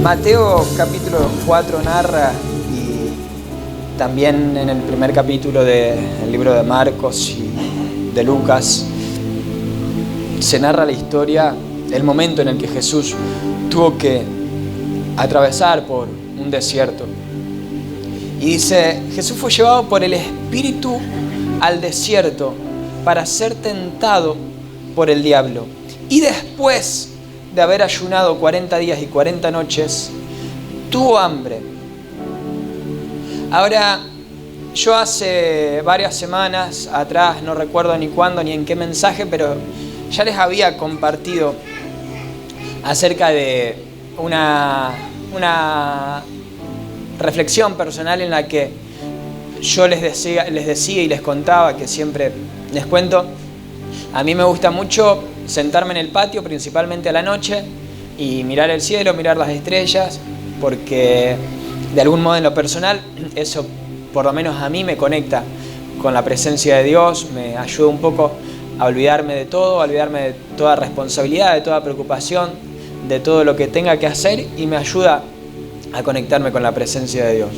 Mateo capítulo 4 narra, y también en el primer capítulo del libro de Marcos y de Lucas, se narra la historia, el momento en el que Jesús tuvo que atravesar por un desierto. Y dice, Jesús fue llevado por el Espíritu al desierto para ser tentado por el diablo. Y después de haber ayunado 40 días y 40 noches, tuvo hambre. Ahora, yo hace varias semanas atrás, no recuerdo ni cuándo ni en qué mensaje, pero ya les había compartido acerca de una reflexión personal en la que yo les decía y les contaba, que siempre les cuento. A mí me gusta mucho sentarme en el patio, principalmente a la noche, y mirar el cielo, mirar las estrellas, porque de algún modo en lo personal eso por lo menos a mí me conecta con la presencia de Dios, me ayuda un poco a olvidarme de todo, a olvidarme de toda responsabilidad, de toda preocupación, de todo lo que tenga que hacer, y me ayuda a conectarme con la presencia de Dios.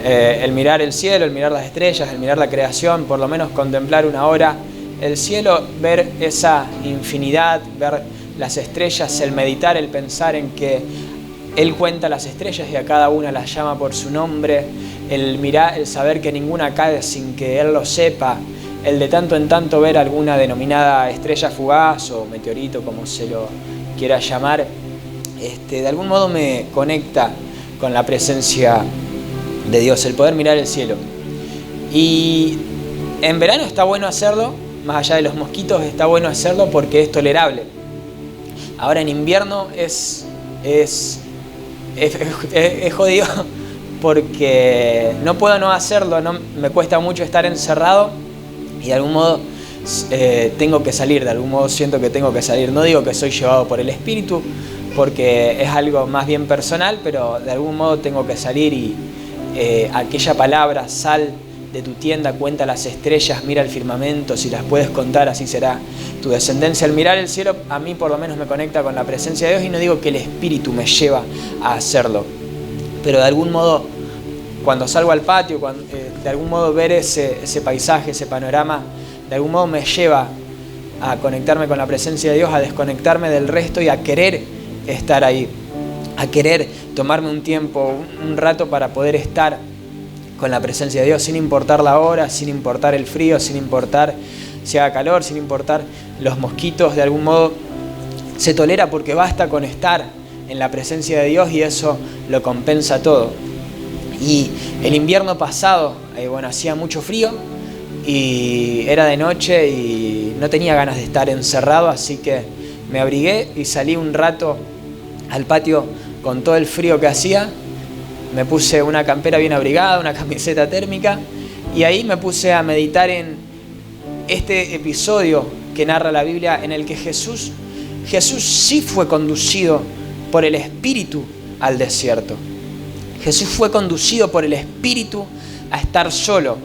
El mirar el cielo, el mirar las estrellas, el mirar la creación, por lo menos contemplar una hora el cielo, ver esa infinidad, ver las estrellas, el meditar, el pensar en que Él cuenta las estrellas y a cada una las llama por su nombre, el mirar, el saber que ninguna cae sin que Él lo sepa, el de tanto en tanto ver alguna denominada estrella fugaz o meteorito, como se lo quiera llamar, de algún modo me conecta con la presencia de Dios, el poder mirar el cielo. Y en verano está bueno hacerlo, más allá de los mosquitos, está bueno hacerlo porque es tolerable. Ahora en invierno es jodido porque no puedo no hacerlo, me cuesta mucho estar encerrado y de algún modo tengo que salir, de algún modo siento que tengo que salir. No digo que soy llevado por el Espíritu porque es algo más bien personal, pero de algún modo tengo que salir y aquella palabra, sal de tu tienda, cuenta las estrellas, mira el firmamento, si las puedes contar, así será tu descendencia. Al mirar el cielo, a mí por lo menos me conecta con la presencia de Dios, y no digo que el Espíritu me lleva a hacerlo, pero de algún modo, cuando salgo al patio, de algún modo ver ese paisaje, ese panorama, de algún modo me lleva a conectarme con la presencia de Dios, a desconectarme del resto y a querer estar ahí, a querer tomarme un tiempo, un rato para poder estar con la presencia de Dios, sin importar la hora, sin importar el frío, sin importar si haga calor, sin importar los mosquitos. De algún modo se tolera porque basta con estar en la presencia de Dios y eso lo compensa todo. Y el invierno pasado, hacía mucho frío y era de noche y no tenía ganas de estar encerrado, así que me abrigué y salí un rato al patio con todo el frío que hacía. Me puse una campera bien abrigada, una camiseta térmica, y ahí me puse a meditar en este episodio que narra la Biblia, en el que Jesús sí fue conducido por el Espíritu al desierto. Jesús fue conducido por el Espíritu a estar solo.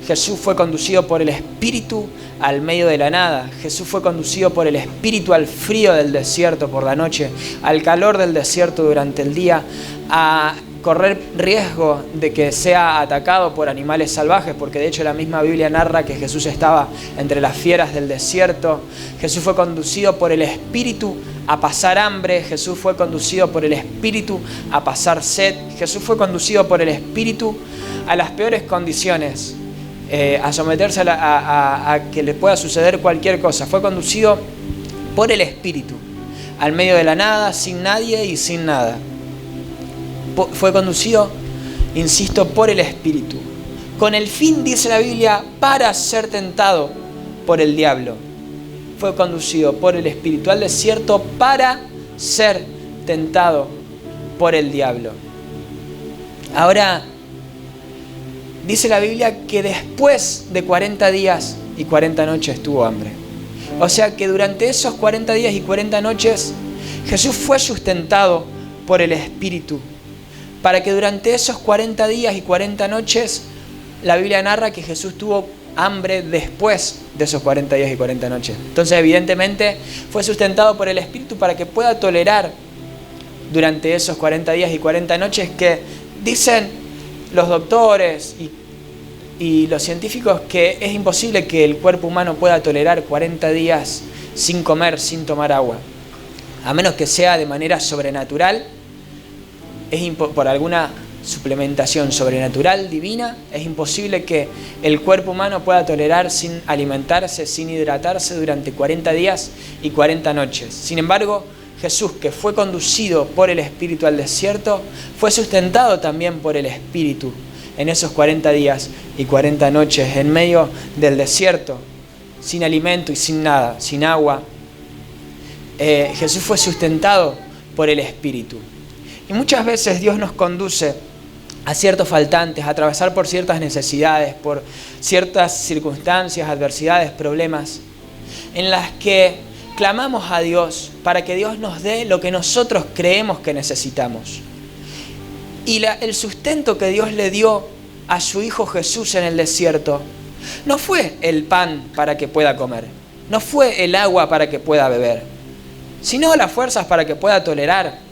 Jesús fue conducido por el Espíritu al medio de la nada. Jesús fue conducido por el Espíritu al frío del desierto por la noche, al calor del desierto durante el día, a correr riesgo de que sea atacado por animales salvajes, porque de hecho la misma Biblia narra que Jesús estaba entre las fieras del desierto. Jesús fue conducido por el Espíritu a pasar hambre. Jesús fue conducido por el Espíritu a pasar sed. Jesús fue conducido por el Espíritu a las peores condiciones, a someterse a que le pueda suceder cualquier cosa. Fue conducido por el Espíritu al medio de la nada, sin nadie y sin nada. Fue conducido, insisto, por el Espíritu, con el fin, dice la Biblia, para ser tentado por el diablo. Fue conducido por el Espíritu al desierto para ser tentado por el diablo. Ahora, dice la Biblia que después de 40 días y 40 noches tuvo hambre. O sea que durante esos 40 días y 40 noches Jesús fue sustentado por el Espíritu, para que durante esos 40 días y 40 noches, la Biblia narra que Jesús tuvo hambre después de esos 40 días y 40 noches. Entonces, evidentemente, fue sustentado por el Espíritu para que pueda tolerar durante esos 40 días y 40 noches que dicen los doctores y los científicos que es imposible que el cuerpo humano pueda tolerar 40 días sin comer, sin tomar agua. A menos que sea de manera sobrenatural, por alguna suplementación sobrenatural, divina, es imposible que el cuerpo humano pueda tolerar sin alimentarse, sin hidratarse durante 40 días y 40 noches. Sin embargo, Jesús, que fue conducido por el Espíritu al desierto, fue sustentado también por el Espíritu en esos 40 días y 40 noches en medio del desierto, sin alimento y sin nada, sin agua. Jesús fue sustentado por el Espíritu. Y muchas veces Dios nos conduce a ciertos faltantes, a atravesar por ciertas necesidades, por ciertas circunstancias, adversidades, problemas, en las que clamamos a Dios para que Dios nos dé lo que nosotros creemos que necesitamos. Y el sustento que Dios le dio a su Hijo Jesús en el desierto no fue el pan para que pueda comer, no fue el agua para que pueda beber, sino las fuerzas para que pueda tolerar.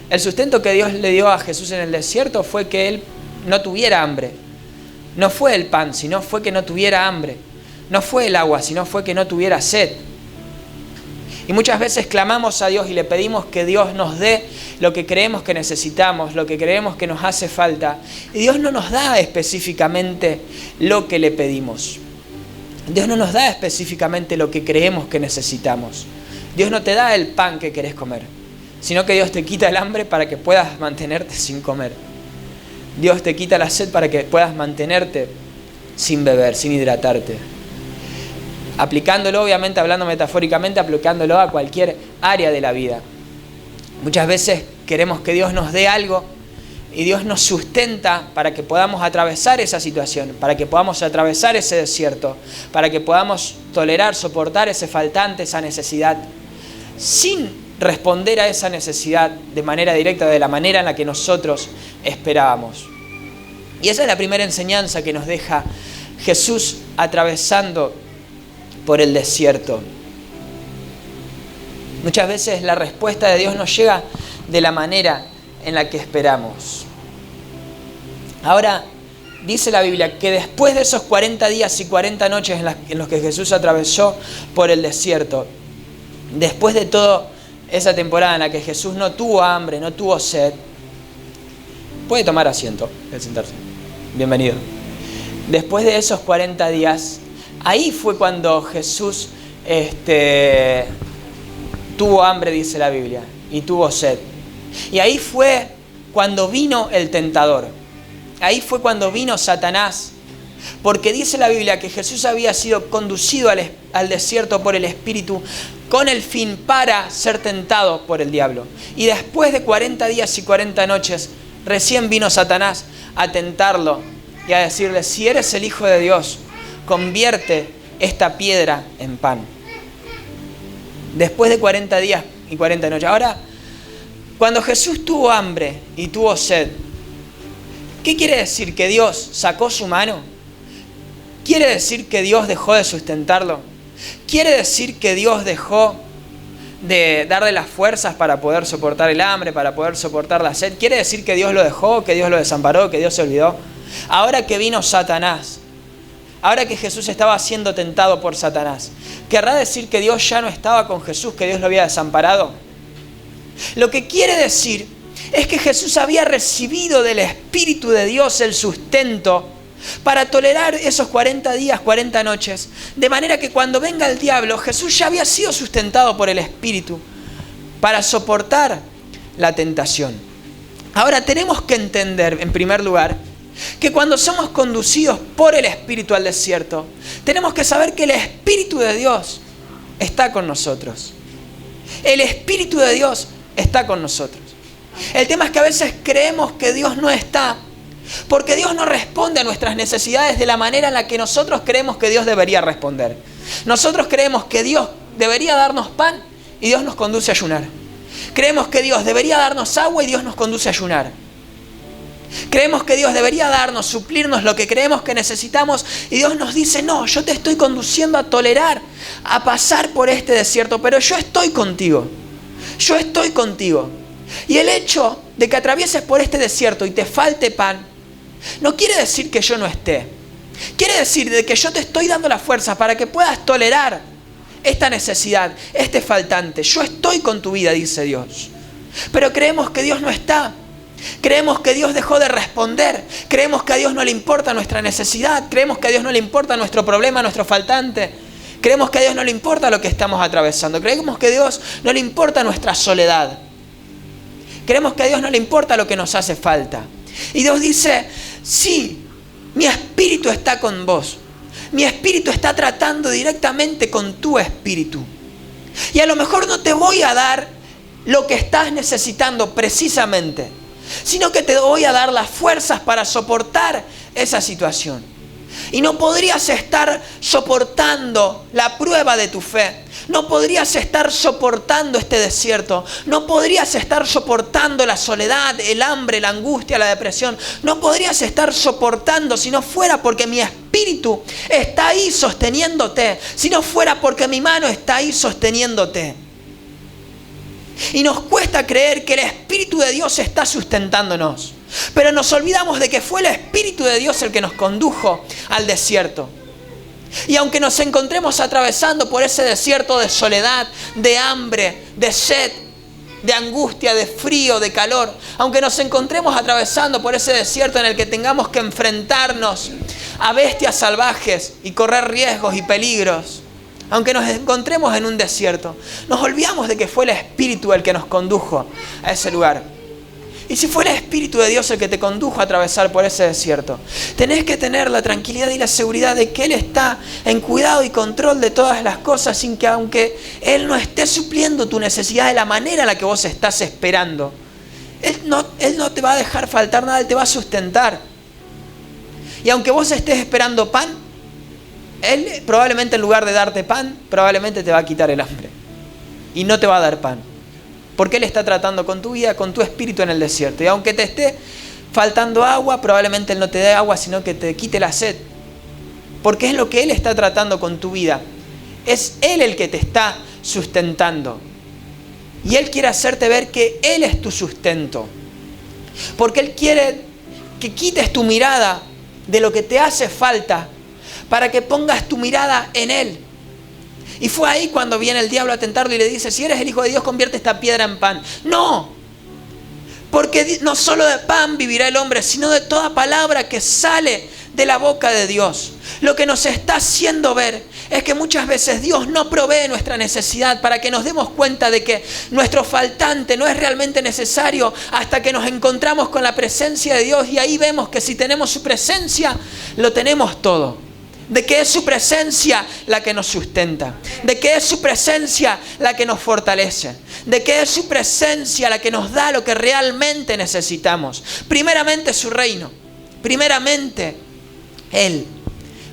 El sustento que Dios le dio a Jesús en el desierto fue que Él no tuviera hambre. No fue el pan, sino fue que no tuviera hambre. No fue el agua, sino fue que no tuviera sed. Y muchas veces clamamos a Dios y le pedimos que Dios nos dé lo que creemos que necesitamos, lo que creemos que nos hace falta. Y Dios no nos da específicamente lo que le pedimos. Dios no nos da específicamente lo que creemos que necesitamos. Dios no te da el pan que querés comer, sino que Dios te quita el hambre para que puedas mantenerte sin comer. Dios te quita la sed para que puedas mantenerte sin beber, sin hidratarte. Aplicándolo, obviamente, hablando metafóricamente, aplicándolo a cualquier área de la vida. Muchas veces queremos que Dios nos dé algo y Dios nos sustenta para que podamos atravesar esa situación, para que podamos atravesar ese desierto, para que podamos tolerar, soportar ese faltante, esa necesidad, sin responder a esa necesidad de manera directa, de la manera en la que nosotros esperábamos. Y esa es la primera enseñanza que nos deja Jesús atravesando por el desierto. Muchas veces la respuesta de Dios nos llega de la manera en la que esperamos. Ahora, dice la Biblia que después de esos 40 días y 40 noches en los que Jesús atravesó por el desierto, después de toda esa temporada en la que Jesús no tuvo hambre, no tuvo sed, puede tomar asiento, puede sentarse. Bienvenido. Después de esos 40 días, ahí fue cuando Jesús tuvo hambre, dice la Biblia, y tuvo sed. Y ahí fue cuando vino el tentador. Ahí fue cuando vino Satanás. Porque dice la Biblia que Jesús había sido conducido al desierto por el Espíritu con el fin para ser tentado por el diablo. Y después de 40 días y 40 noches, recién vino Satanás a tentarlo y a decirle: si eres el Hijo de Dios, convierte esta piedra en pan. Después de 40 días y 40 noches. Ahora, cuando Jesús tuvo hambre y tuvo sed, ¿qué quiere decir? ¿Que Dios sacó su mano? ¿Quiere decir que Dios dejó de sustentarlo? ¿Quiere decir que Dios dejó de darle las fuerzas para poder soportar el hambre, para poder soportar la sed? ¿Quiere decir que Dios lo dejó, que Dios lo desamparó, que Dios se olvidó? Ahora que vino Satanás, ahora que Jesús estaba siendo tentado por Satanás, ¿querrá decir que Dios ya no estaba con Jesús, que Dios lo había desamparado? Lo que quiere decir es que Jesús había recibido del Espíritu de Dios el sustento para tolerar esos 40 días, 40 noches, de manera que cuando venga el diablo, Jesús ya había sido sustentado por el Espíritu para soportar la tentación. Ahora tenemos que entender, en primer lugar, que cuando somos conducidos por el Espíritu al desierto, tenemos que saber que el Espíritu de Dios está con nosotros. El Espíritu de Dios está con nosotros. El tema es que a veces creemos que Dios no está, porque Dios no responde a nuestras necesidades de la manera en la que nosotros creemos que Dios debería responder. Nosotros creemos que Dios debería darnos pan y Dios nos conduce a ayunar. Creemos que Dios debería darnos agua y Dios nos conduce a ayunar. Creemos que Dios debería darnos, suplirnos lo que creemos que necesitamos y Dios nos dice: no, yo te estoy conduciendo a tolerar, a pasar por este desierto, pero yo estoy contigo. Yo estoy contigo. Y el hecho de que atravieses por este desierto y te falte pan, no quiere decir que yo no esté. Quiere decir de que yo te estoy dando la fuerza para que puedas tolerar esta necesidad, este faltante. Yo estoy con tu vida, dice Dios. Pero creemos que Dios no está. Creemos que Dios dejó de responder. Creemos que a Dios no le importa nuestra necesidad. Creemos que a Dios no le importa nuestro problema, nuestro faltante. Creemos que a Dios no le importa lo que estamos atravesando. Creemos que a Dios no le importa nuestra soledad. Creemos que a Dios no le importa lo que nos hace falta. Y Dios dice, sí, mi espíritu está con vos. Mi espíritu está tratando directamente con tu espíritu. Y a lo mejor no te voy a dar lo que estás necesitando precisamente, sino que te voy a dar las fuerzas para soportar esa situación. Y no podrías estar soportando la prueba de tu fe. No podrías estar soportando este desierto. No podrías estar soportando la soledad, el hambre, la angustia, la depresión. No podrías estar soportando si no fuera porque mi espíritu está ahí sosteniéndote. Si no fuera porque mi mano está ahí sosteniéndote. Y nos cuesta creer que el Espíritu de Dios está sustentándonos. Pero nos olvidamos de que fue el Espíritu de Dios el que nos condujo al desierto. Y aunque nos encontremos atravesando por ese desierto de soledad, de hambre, de sed, de angustia, de frío, de calor, aunque nos encontremos atravesando por ese desierto en el que tengamos que enfrentarnos a bestias salvajes y correr riesgos y peligros, aunque nos encontremos en un desierto, nos olvidamos de que fue el Espíritu el que nos condujo a ese lugar. Y si fue el Espíritu de Dios el que te condujo a atravesar por ese desierto, tenés que tener la tranquilidad y la seguridad de que Él está en cuidado y control de todas las cosas, sin que aunque Él no esté supliendo tu necesidad de la manera en la que vos estás esperando, Él no te va a dejar faltar nada, Él te va a sustentar. Y aunque vos estés esperando pan, Él probablemente en lugar de darte pan, probablemente te va a quitar el hambre. Y no te va a dar pan. Porque Él está tratando con tu vida, con tu espíritu en el desierto. Y aunque te esté faltando agua, probablemente Él no te dé agua, sino que te quite la sed. Porque es lo que Él está tratando con tu vida. Es Él el que te está sustentando. Y Él quiere hacerte ver que Él es tu sustento. Porque Él quiere que quites tu mirada de lo que te hace falta para que pongas tu mirada en Él. Y fue ahí cuando viene el diablo a tentarlo y le dice, si eres el Hijo de Dios, convierte esta piedra en pan. No, porque no solo de pan vivirá el hombre, sino de toda palabra que sale de la boca de Dios. Lo que nos está haciendo ver es que muchas veces Dios no provee nuestra necesidad para que nos demos cuenta de que nuestro faltante no es realmente necesario hasta que nos encontramos con la presencia de Dios, y ahí vemos que si tenemos su presencia, lo tenemos todo. De que es su presencia la que nos sustenta. De que es su presencia la que nos fortalece. De que es su presencia la que nos da lo que realmente necesitamos. Primeramente su reino. Primeramente Él.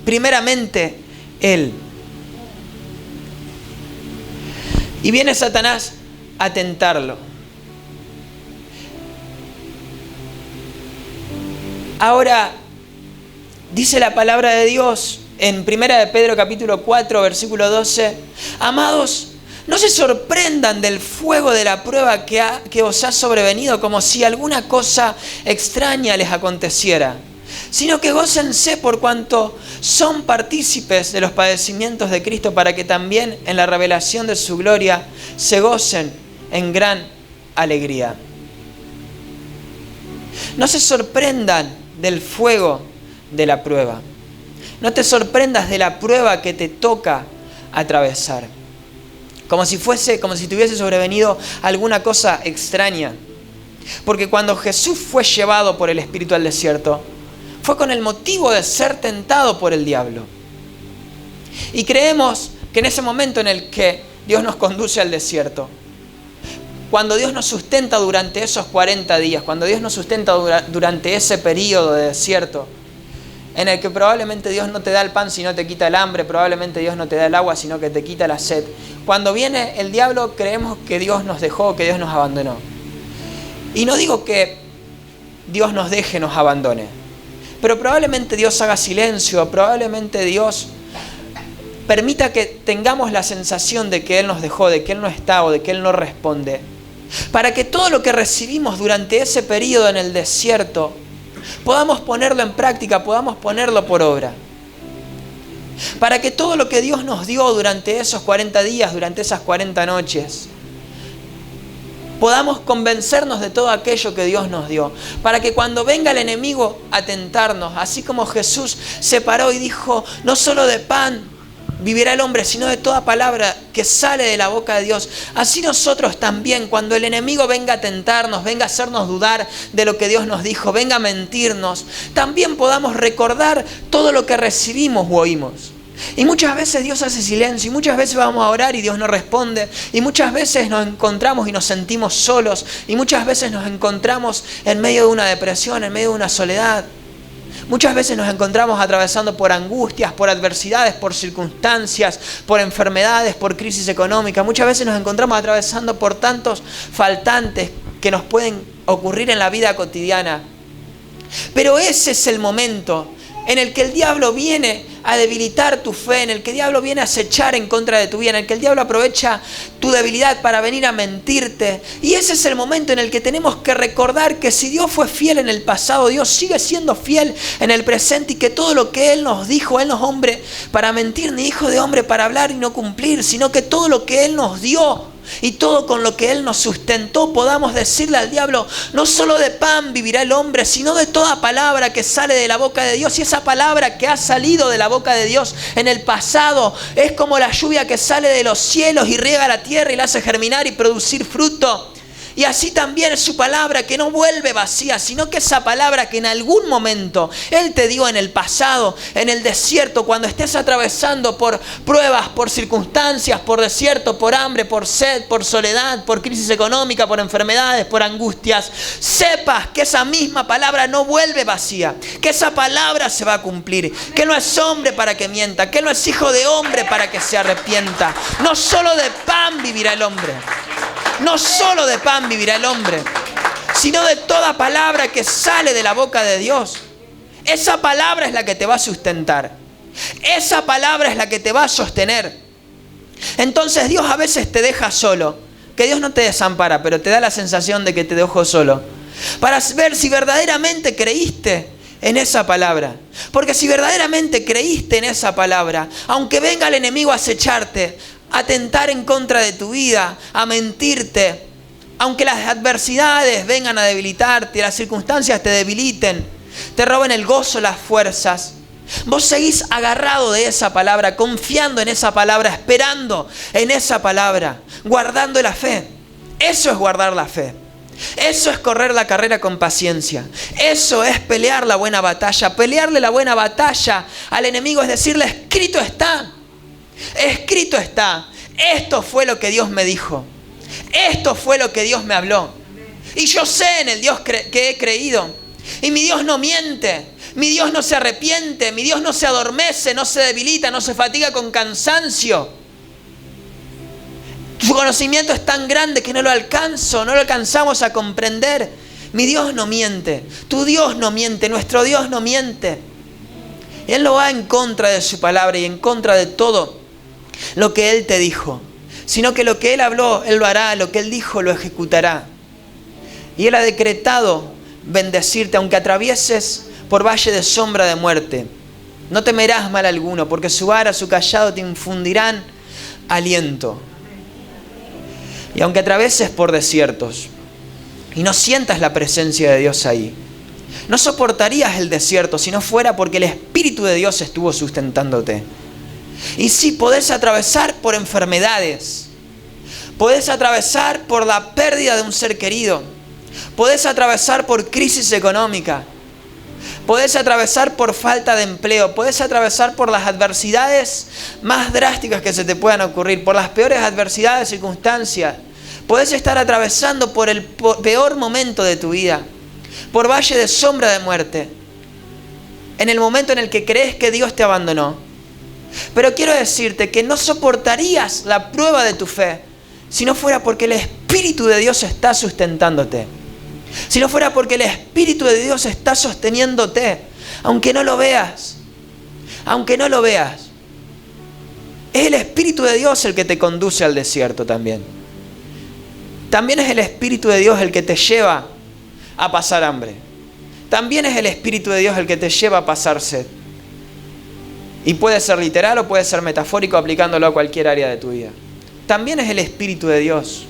Primeramente Él. Y viene Satanás a tentarlo. Ahora, dice la palabra de Dios en 1 de Pedro capítulo 4, versículo 12, amados, no se sorprendan del fuego de la prueba que os ha sobrevenido como si alguna cosa extraña les aconteciera, sino que gócense por cuanto son partícipes de los padecimientos de Cristo, para que también en la revelación de su gloria se gocen en gran alegría. No se sorprendan del fuego de la prueba. No te sorprendas de la prueba que te toca atravesar. Como si te hubiese sobrevenido alguna cosa extraña. Porque cuando Jesús fue llevado por el Espíritu al desierto, fue con el motivo de ser tentado por el diablo. Y creemos que en ese momento en el que Dios nos conduce al desierto, cuando Dios nos sustenta durante esos 40 días, cuando Dios nos sustenta durante ese periodo de desierto, en el que probablemente Dios no te da el pan sino te quita el hambre, probablemente Dios no te da el agua sino que te quita la sed. Cuando viene el diablo creemos que Dios nos dejó, que Dios nos abandonó. Y no digo que Dios nos deje, nos abandone, pero probablemente Dios haga silencio, probablemente Dios permita que tengamos la sensación de que Él nos dejó, de que Él no está o de que Él no responde. para que todo lo que recibimos durante ese periodo en el desierto podamos ponerlo en práctica, podamos ponerlo por obra. Para que todo lo que Dios nos dio durante esos 40 días, durante esas 40 noches, podamos convencernos de todo aquello que Dios nos dio. Para que cuando venga el enemigo a tentarnos, así como Jesús se paró y dijo, no solo de pan vivirá el hombre, sino de toda palabra que sale de la boca de Dios. Así nosotros también, cuando el enemigo venga a tentarnos, venga a hacernos dudar de lo que Dios nos dijo, venga a mentirnos, también podamos recordar todo lo que recibimos u oímos. Y muchas veces Dios hace silencio, y muchas veces vamos a orar y Dios no responde, y muchas veces nos encontramos y nos sentimos solos, y muchas veces nos encontramos en medio de una depresión, en medio de una soledad. Muchas veces nos encontramos atravesando por angustias, por adversidades, por circunstancias, por enfermedades, por crisis económica. Muchas veces nos encontramos atravesando por tantos faltantes que nos pueden ocurrir en la vida cotidiana. Pero ese es el momento en el que el diablo viene a debilitar tu fe, en el que el diablo viene a acechar en contra de tu vida, en el que el diablo aprovecha tu debilidad para venir a mentirte. Y ese es el momento en el que tenemos que recordar que si Dios fue fiel en el pasado, Dios sigue siendo fiel en el presente, y que todo lo que Él nos dijo, Él no es hombre para mentir, ni hijo de hombre para hablar y no cumplir, sino que todo lo que Él nos dio y todo con lo que Él nos sustentó, podamos decirle al diablo, no solo de pan vivirá el hombre, sino de toda palabra que sale de la boca de Dios. Y esa palabra que ha salido de la boca de Dios en el pasado es como la lluvia que sale de los cielos y riega la tierra y la hace germinar y producir fruto. Y así también es su palabra, que no vuelve vacía, sino que esa palabra que en algún momento Él te dio en el pasado, en el desierto, cuando estés atravesando por pruebas, por circunstancias, por desierto, por hambre, por sed, por soledad, por crisis económica, por enfermedades, por angustias, sepas que esa misma palabra no vuelve vacía, que esa palabra se va a cumplir, que no es hombre para que mienta, que no es hijo de hombre para que se arrepienta. No solo de pan vivirá el hombre. No solo de pan vivirá el hombre, sino de toda palabra que sale de la boca de Dios. Esa palabra es la que te va a sustentar. Esa palabra es la que te va a sostener. Entonces Dios a veces te deja solo. Que Dios no te desampara, pero te da la sensación de que te dejó solo. Para ver si verdaderamente creíste en esa palabra. Porque si verdaderamente creíste en esa palabra, aunque venga el enemigo a acecharte, a tentar en contra de tu vida, a mentirte, aunque las adversidades vengan a debilitarte, las circunstancias te debiliten, te roben el gozo, las fuerzas, vos seguís agarrado de esa palabra, confiando en esa palabra, esperando en esa palabra, guardando la fe. Eso es guardar la fe. Eso es correr la carrera con paciencia. Eso es pelear la buena batalla. Pelearle la buena batalla al enemigo es decirle, escrito está. Escrito está. Esto fue lo que Dios me dijo. Esto fue lo que Dios me habló. Y yo sé en el Dios que he creído. Y mi Dios no miente. Mi Dios no se arrepiente. Mi Dios no se adormece, no se debilita, no se fatiga con cansancio. Su conocimiento es tan grande que no lo alcanzamos a comprender. Mi Dios no miente. Tu Dios no miente. Nuestro Dios no miente. Él no va en contra de su palabra y en contra de todo lo que Él te dijo, sino que lo que Él habló, Él lo hará, lo que Él dijo, lo ejecutará. Y Él ha decretado bendecirte, aunque atravieses por valle de sombra de muerte. No temerás mal alguno, porque su vara, su cayado te infundirán aliento. Y aunque atravieses por desiertos y no sientas la presencia de Dios ahí, no soportarías el desierto si no fuera porque el Espíritu de Dios estuvo sustentándote. Y sí, podés atravesar por enfermedades, podés atravesar por la pérdida de un ser querido, podés atravesar por crisis económica, podés atravesar por falta de empleo, podés atravesar por las adversidades más drásticas que se te puedan ocurrir, por las peores adversidades, circunstancias. Podés estar atravesando por el peor momento de tu vida, por valle de sombra de muerte, en el momento en el que crees que Dios te abandonó. Pero quiero decirte que no soportarías la prueba de tu fe si no fuera porque el Espíritu de Dios está sustentándote. Si no fuera porque el Espíritu de Dios está sosteniéndote, aunque no lo veas. Aunque no lo veas. Es el Espíritu de Dios el que te conduce al desierto también. También es el Espíritu de Dios el que te lleva a pasar hambre. También es el Espíritu de Dios el que te lleva a pasar sed. Y puede ser literal o puede ser metafórico, aplicándolo a cualquier área de tu vida. También es el Espíritu de Dios.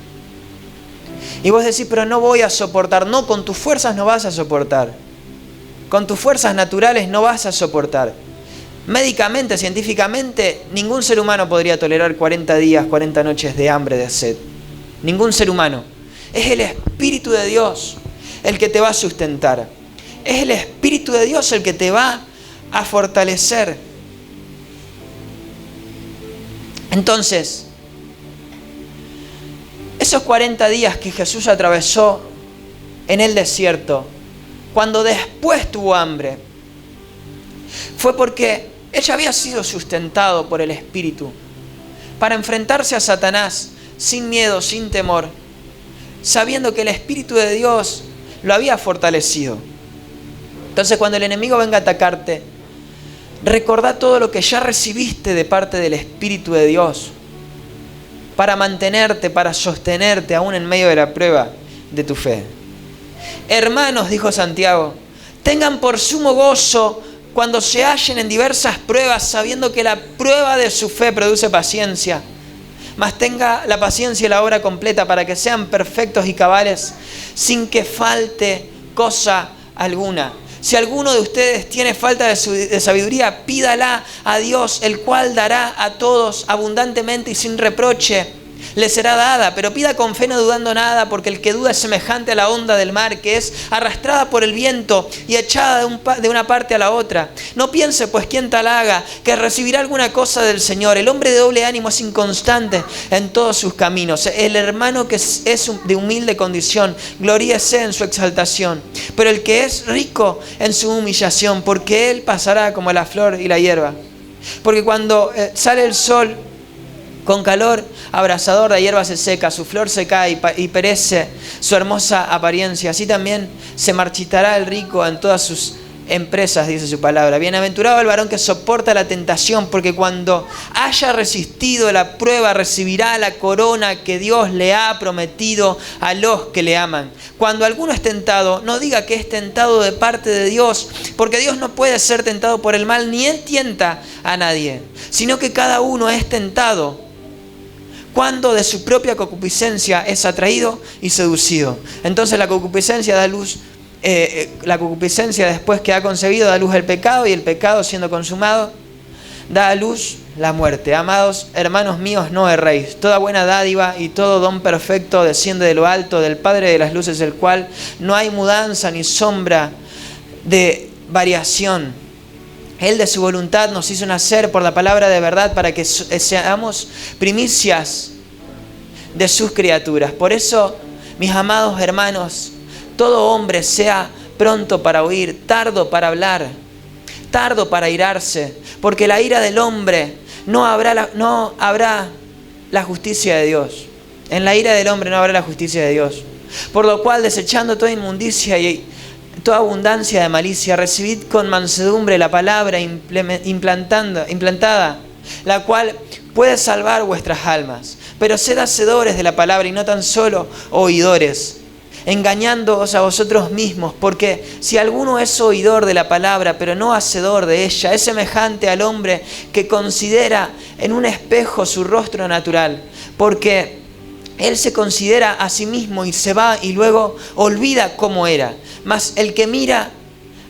Y vos decís, pero no voy a soportar. No, con tus fuerzas no vas a soportar. Con tus fuerzas naturales no vas a soportar. Médicamente, científicamente, ningún ser humano podría tolerar 40 días, 40 noches de hambre, de sed. Ningún ser humano. Es el Espíritu de Dios el que te va a sustentar. Es el Espíritu de Dios el que te va a fortalecer. Entonces, esos 40 días que Jesús atravesó en el desierto, cuando después tuvo hambre, fue porque Él ya había sido sustentado por el Espíritu para enfrentarse a Satanás sin miedo, sin temor, sabiendo que el Espíritu de Dios lo había fortalecido. Entonces, cuando el enemigo venga a atacarte, recordá todo lo que ya recibiste de parte del Espíritu de Dios para mantenerte, para sostenerte aún en medio de la prueba de tu fe. Hermanos, dijo Santiago, tengan por sumo gozo cuando se hallen en diversas pruebas, sabiendo que la prueba de su fe produce paciencia. Mas tenga la paciencia y la obra completa para que sean perfectos y cabales, sin que falte cosa alguna. Si alguno de ustedes tiene falta de sabiduría, pídala a Dios, el cual dará a todos abundantemente y sin reproche. Le será dada, pero pida con fe no dudando nada, porque el que duda es semejante a la onda del mar, que es arrastrada por el viento y echada de una parte a la otra. No piense pues quien tal haga, que recibirá alguna cosa del Señor. El hombre de doble ánimo es inconstante en todos sus caminos. El hermano que es de humilde condición, gloríese en su exaltación. Pero el que es rico en su humillación, porque él pasará como la flor y la hierba. Porque cuando sale el sol con calor abrasador, la hierba se seca, su flor se cae y perece su hermosa apariencia. Así también se marchitará el rico en todas sus empresas, dice su palabra. Bienaventurado el varón que soporta la tentación, porque cuando haya resistido la prueba, recibirá la corona que Dios le ha prometido a los que le aman. Cuando alguno es tentado, no diga que es tentado de parte de Dios, porque Dios no puede ser tentado por el mal, ni Él tienta a nadie, sino que cada uno es tentado cuando de su propia concupiscencia es atraído y seducido. Entonces la concupiscencia da luz, la concupiscencia después que ha concebido da luz el pecado, y el pecado siendo consumado da a luz la muerte. Amados hermanos míos, no erréis. Toda buena dádiva y todo don perfecto desciende de lo alto, del Padre de las luces, el cual no hay mudanza ni sombra de variación. Él de su voluntad nos hizo nacer por la palabra de verdad para que seamos primicias de sus criaturas. Por eso, mis amados hermanos, todo hombre sea pronto para oír, tardo para hablar, tardo para irarse, porque la ira del hombre no habrá la justicia de Dios. En la ira del hombre no habrá la justicia de Dios. Por lo cual, desechando toda inmundicia y toda abundancia de malicia, recibid con mansedumbre la palabra implantada, la cual puede salvar vuestras almas. Pero sed hacedores de la palabra y no tan solo oidores, engañándoos a vosotros mismos, porque si alguno es oidor de la palabra, pero no hacedor de ella, es semejante al hombre que considera en un espejo su rostro natural, porque él se considera a sí mismo y se va y luego olvida cómo era. Mas el que mira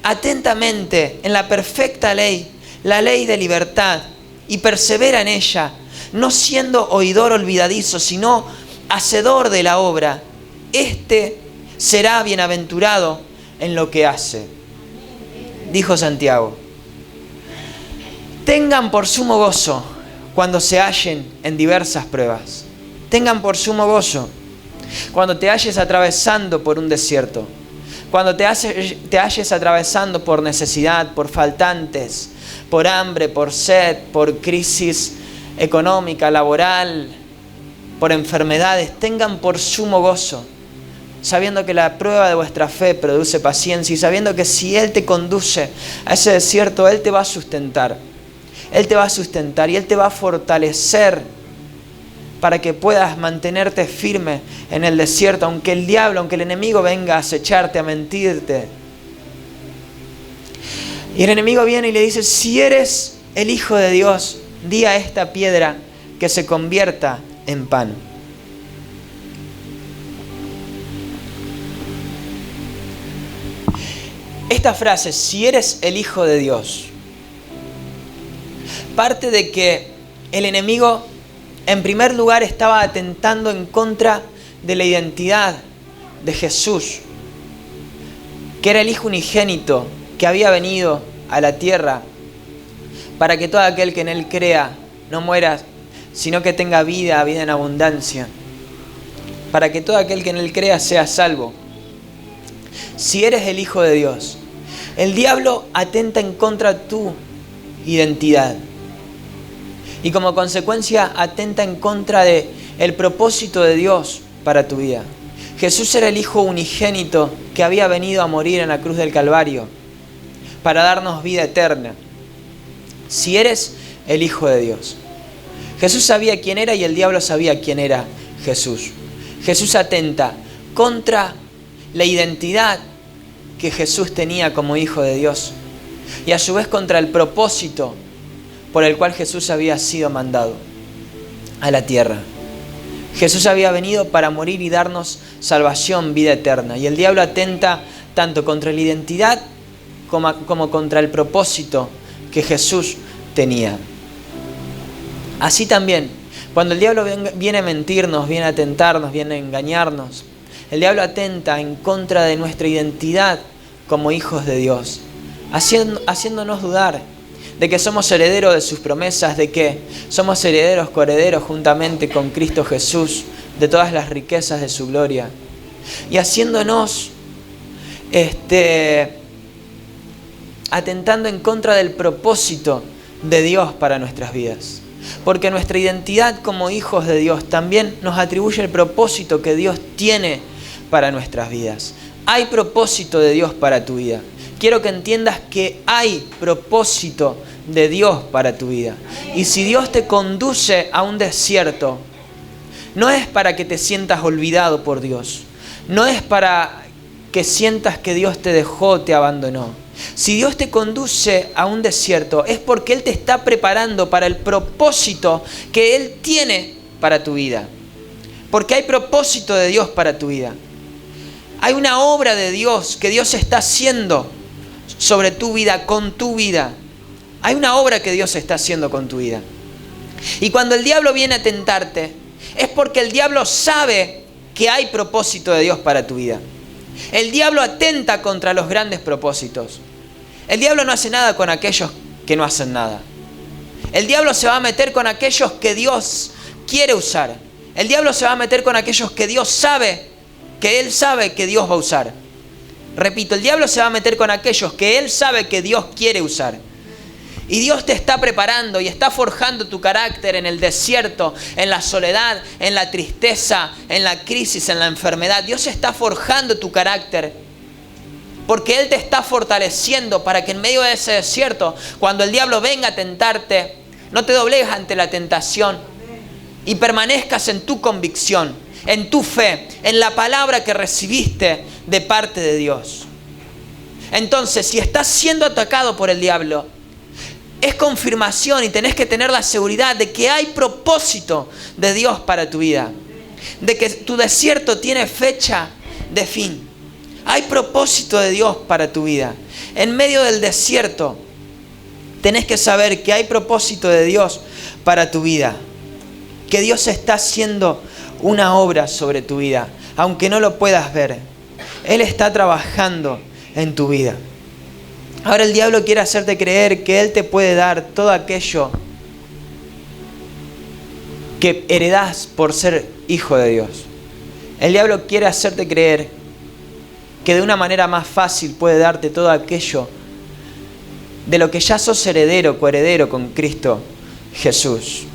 atentamente en la perfecta ley, la ley de libertad, y persevera en ella, no siendo oidor olvidadizo, sino hacedor de la obra, éste será bienaventurado en lo que hace. Dijo Santiago: tengan por sumo gozo cuando se hallen en diversas pruebas. Tengan por sumo gozo cuando te halles atravesando por un desierto, cuando te halles atravesando por necesidad, por faltantes, por hambre, por sed, por crisis económica, laboral, por enfermedades. Tengan por sumo gozo, sabiendo que la prueba de vuestra fe produce paciencia, y sabiendo que si Él te conduce a ese desierto, Él te va a sustentar. Él te va a sustentar y Él te va a fortalecer para que puedas mantenerte firme en el desierto, aunque el diablo, aunque el enemigo venga a acecharte, a mentirte. Y el enemigo viene y le dice, si eres el Hijo de Dios, di a esta piedra que se convierta en pan. Esta frase, si eres el Hijo de Dios, parte de que el enemigo, en primer lugar, estaba atentando en contra de la identidad de Jesús, que era el Hijo unigénito, que había venido a la tierra para que todo aquel que en Él crea no muera, sino que tenga vida, vida en abundancia. Para que todo aquel que en Él crea sea salvo. Si eres el Hijo de Dios, el diablo atenta en contra de tu identidad. Y como consecuencia atenta en contra de el propósito de Dios para tu vida. Jesús era el Hijo unigénito que había venido a morir en la cruz del Calvario para darnos vida eterna. Si eres el Hijo de Dios. Jesús sabía quién era y el diablo sabía quién era Jesús. Jesús atenta contra la identidad que Jesús tenía como Hijo de Dios y a su vez contra el propósito por el cual Jesús había sido mandado a la tierra. Jesús había venido para morir y darnos salvación, vida eterna. Y el diablo atenta tanto contra la identidad como contra el propósito que Jesús tenía. Así también, cuando el diablo viene a mentirnos, viene a tentarnos, viene a engañarnos, el diablo atenta en contra de nuestra identidad como hijos de Dios, haciéndonos dudar de que somos herederos de sus promesas, de que somos herederos, coherederos juntamente con Cristo Jesús, de todas las riquezas de su gloria, y haciéndonos atentando en contra del propósito de Dios para nuestras vidas. Porque nuestra identidad como hijos de Dios también nos atribuye el propósito que Dios tiene para nuestras vidas. Hay propósito de Dios para tu vida. Quiero que entiendas que hay propósito de Dios para tu vida. Y si Dios te conduce a un desierto, no es para que te sientas olvidado por Dios. No es para que sientas que Dios te dejó, te abandonó. Si Dios te conduce a un desierto, es porque Él te está preparando para el propósito que Él tiene para tu vida. Porque hay propósito de Dios para tu vida. Hay una obra de Dios que Dios está haciendo sobre tu vida, con tu vida. Hay una obra que Dios está haciendo con tu vida. Y cuando el diablo viene a tentarte, es porque el diablo sabe que hay propósito de Dios para tu vida. El diablo atenta contra los grandes propósitos. El diablo no hace nada con aquellos que no hacen nada. El diablo se va a meter con aquellos que Dios quiere usar. El diablo se va a meter con aquellos que Dios sabe, que Él sabe que Dios va a usar. Repito, el diablo se va a meter con aquellos que Él sabe que Dios quiere usar. Y Dios te está preparando y está forjando tu carácter en el desierto, en la soledad, en la tristeza, en la crisis, en la enfermedad. Dios está forjando tu carácter porque Él te está fortaleciendo para que en medio de ese desierto, cuando el diablo venga a tentarte, no te doblegues ante la tentación y permanezcas en tu convicción, en tu fe, en la palabra que recibiste de parte de Dios. Entonces, si estás siendo atacado por el diablo, es confirmación y tenés que tener la seguridad de que hay propósito de Dios para tu vida. De que tu desierto tiene fecha de fin. Hay propósito de Dios para tu vida. En medio del desierto tenés que saber que hay propósito de Dios para tu vida. Que Dios está haciendo una obra sobre tu vida. Aunque no lo puedas ver, Él está trabajando en tu vida. Ahora el diablo quiere hacerte creer que Él te puede dar todo aquello que heredás por ser hijo de Dios. El diablo quiere hacerte creer que de una manera más fácil puede darte todo aquello de lo que ya sos heredero, coheredero con Cristo Jesús.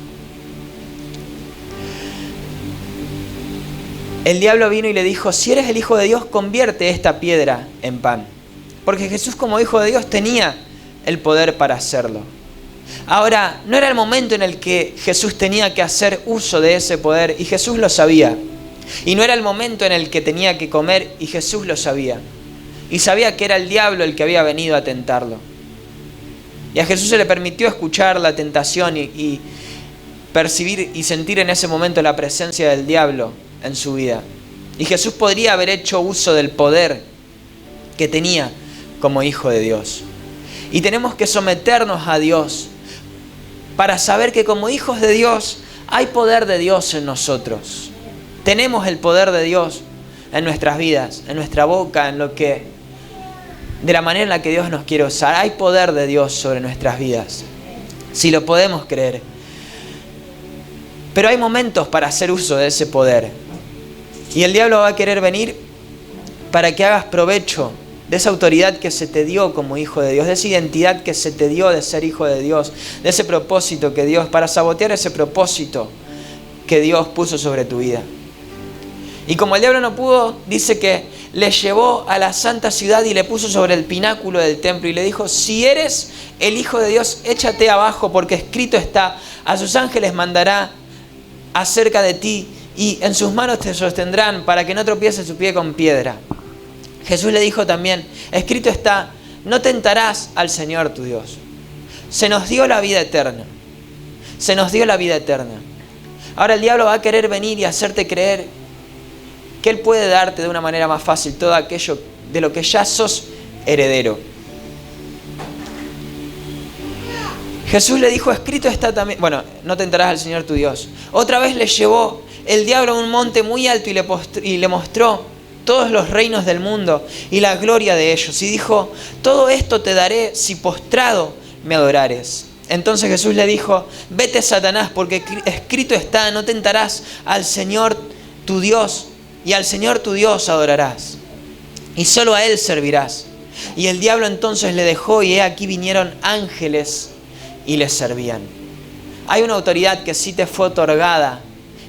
El diablo vino y le dijo, si eres el Hijo de Dios, convierte esta piedra en pan. Porque Jesús como Hijo de Dios tenía el poder para hacerlo. Ahora, no era el momento en el que Jesús tenía que hacer uso de ese poder, y Jesús lo sabía. Y no era el momento en el que tenía que comer, y Jesús lo sabía. Y sabía que era el diablo el que había venido a tentarlo. Y a Jesús se le permitió escuchar la tentación y percibir y sentir en ese momento la presencia del diablo en su vida. Y Jesús podría haber hecho uso del poder que tenía como hijo de Dios. Y tenemos que someternos a Dios para saber que como hijos de Dios hay poder de Dios en nosotros. Tenemos el poder de Dios en nuestras vidas, en nuestra boca, de la manera en la que Dios nos quiere usar. Hay poder de Dios sobre nuestras vidas, si lo podemos creer. Pero hay momentos para hacer uso de ese poder. Y el diablo va a querer venir para que hagas provecho de esa autoridad que se te dio como hijo de Dios, de esa identidad que se te dio de ser hijo de Dios, de ese propósito que Dios, para sabotear ese propósito que Dios puso sobre tu vida. Y como el diablo no pudo, dice que le llevó a la santa ciudad y le puso sobre el pináculo del templo y le dijo: si eres el Hijo de Dios, échate abajo, porque escrito está, a sus ángeles mandará acerca de ti y en sus manos te sostendrán para que no tropiece su pie con piedra. Jesús le dijo también: escrito está, no tentarás al Señor tu Dios. Se nos dio la vida eterna. Se nos dio la vida eterna. Ahora el diablo va a querer venir y hacerte creer que Él puede darte de una manera más fácil todo aquello de lo que ya sos heredero. Jesús le dijo: escrito está también, no tentarás al Señor tu Dios. Otra vez le llevó el diablo a un monte muy alto y le mostró todos los reinos del mundo y la gloria de ellos. Y dijo: todo esto te daré si postrado me adorares. Entonces Jesús le dijo: vete, Satanás, porque escrito está, no tentarás al Señor tu Dios, y al Señor tu Dios adorarás, y solo a Él servirás. Y el diablo entonces le dejó, y he aquí vinieron ángeles y le servían. Hay una autoridad que sí te fue otorgada,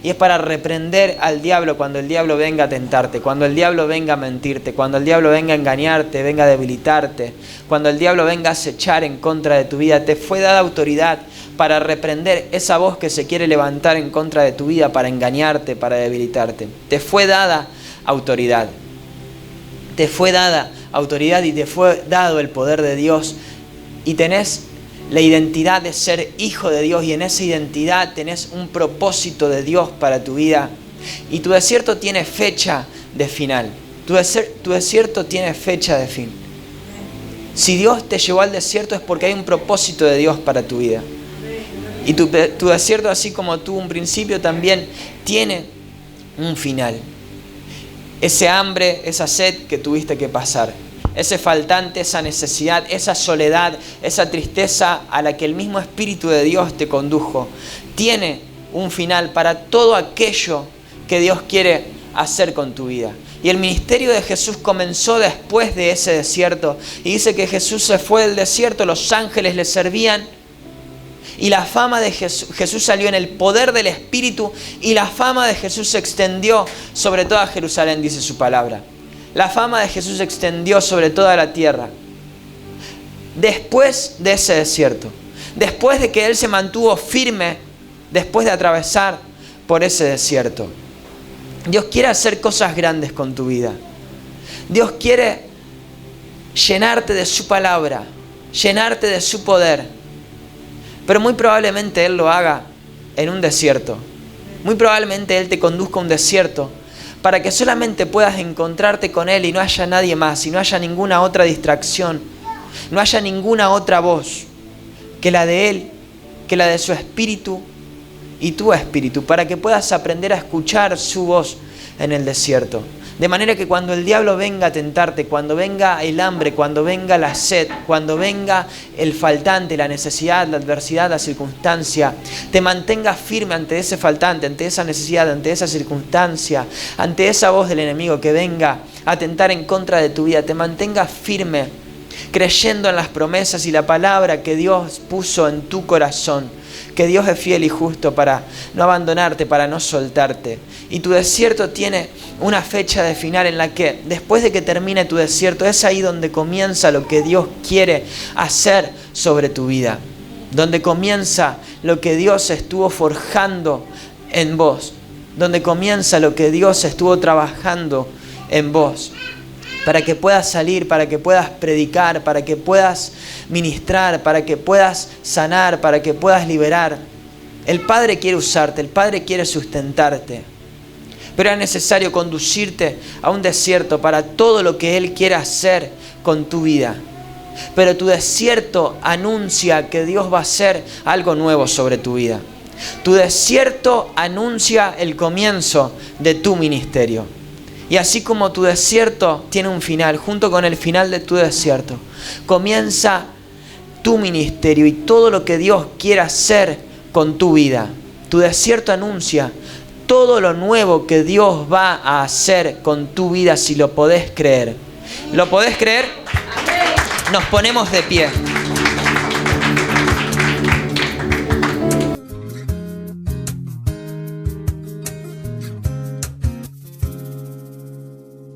y es para reprender al diablo cuando el diablo venga a tentarte, cuando el diablo venga a mentirte, cuando el diablo venga a engañarte, venga a debilitarte, cuando el diablo venga a acechar en contra de tu vida. Te fue dada autoridad para reprender esa voz que se quiere levantar en contra de tu vida, para engañarte, para debilitarte. Te fue dada autoridad. Te fue dada autoridad y te fue dado el poder de Dios. Y tenés la identidad de ser hijo de Dios, y en esa identidad tenés un propósito de Dios para tu vida. Y tu desierto tiene fecha de final. Tu desierto tiene fecha de fin. Si Dios te llevó al desierto es porque hay un propósito de Dios para tu vida. Y tu desierto, así como tuvo un principio, también tiene un final. Ese hambre, esa sed que tuviste que pasar, ese faltante, esa necesidad, esa soledad, esa tristeza a la que el mismo Espíritu de Dios te condujo, tiene un final para todo aquello que Dios quiere hacer con tu vida. Y el ministerio de Jesús comenzó después de ese desierto. Y dice que Jesús se fue del desierto, los ángeles le servían. Y la fama de Jesús salió en el poder del Espíritu, y la fama de Jesús se extendió sobre toda Jerusalén, dice su palabra. La fama de Jesús se extendió sobre toda la tierra. Después de ese desierto, después de que Él se mantuvo firme, después de atravesar por ese desierto, Dios quiere hacer cosas grandes con tu vida. Dios quiere llenarte de su palabra, llenarte de su poder. Pero muy probablemente Él lo haga en un desierto. Muy probablemente Él te conduzca a un desierto para que solamente puedas encontrarte con Él y no haya nadie más, y no haya ninguna otra distracción, no haya ninguna otra voz que la de Él, que la de su Espíritu y tu Espíritu, para que puedas aprender a escuchar su voz en el desierto. De manera que cuando el diablo venga a tentarte, cuando venga el hambre, cuando venga la sed, cuando venga el faltante, la necesidad, la adversidad, la circunstancia, te mantengas firme ante ese faltante, ante esa necesidad, ante esa circunstancia, ante esa voz del enemigo que venga a tentar en contra de tu vida. Te mantengas firme, creyendo en las promesas y la palabra que Dios puso en tu corazón, que Dios es fiel y justo para no abandonarte, para no soltarte. Y tu desierto tiene una fecha de final en la que, después de que termine tu desierto, es ahí donde comienza lo que Dios quiere hacer sobre tu vida. donde comienza lo que Dios estuvo forjando en vos, donde comienza lo que Dios estuvo trabajando en vos, para que puedas salir, para que puedas predicar, para que puedas ministrar, para que puedas sanar, para que puedas liberar. El Padre quiere usarte, el Padre quiere sustentarte, pero es necesario conducirte a un desierto para todo lo que Él quiere hacer con tu vida. Pero tu desierto anuncia que Dios va a hacer algo nuevo sobre tu vida. Tu desierto anuncia el comienzo de tu ministerio. Y así como tu desierto tiene un final, junto con el final de tu desierto, comienza tu ministerio y todo lo que Dios quiere hacer con tu vida. Tu desierto anuncia todo lo nuevo que Dios va a hacer con tu vida, si lo podés creer. ¿Lo podés creer? Nos ponemos de pie.